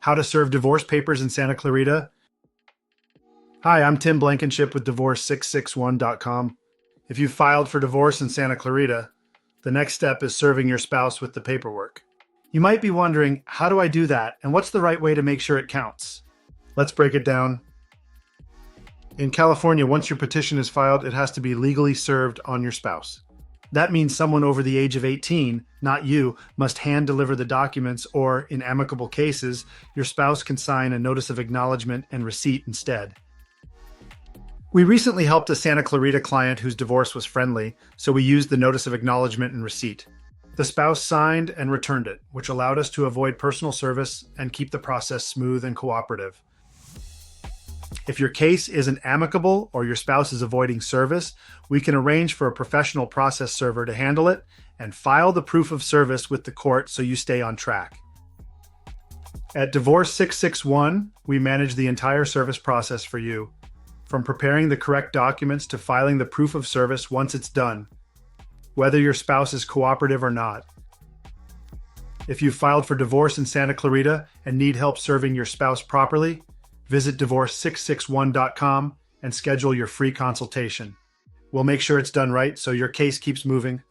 How to serve divorce papers in Santa Clarita. Hi, I'm Tim Blankenship with divorce661.com. If you filed for divorce in Santa Clarita, the next step is serving your spouse with the paperwork. You might be wondering, how do I do that, and what's the right way to make sure it counts? Let's break it down. In California, once your petition is filed, it has to be legally served on your spouse. That means someone over the age of 18, not you, must hand deliver the documents, or, in amicable cases, your spouse can sign a notice of acknowledgement and receipt instead. We recently helped a Santa Clarita client whose divorce was friendly, so we used the notice of acknowledgement and receipt. The spouse signed and returned it, which allowed us to avoid personal service and keep the process smooth and cooperative. If your case isn't amicable or your spouse is avoiding service, we can arrange for a professional process server to handle it and file the proof of service with the court so you stay on track. At Divorce 661, we manage the entire service process for you, from preparing the correct documents to filing the proof of service once it's done, whether your spouse is cooperative or not. If you filed for divorce in Santa Clarita and need help serving your spouse properly, visit divorce661.com and schedule your free consultation. We'll make sure it's done right so your case keeps moving.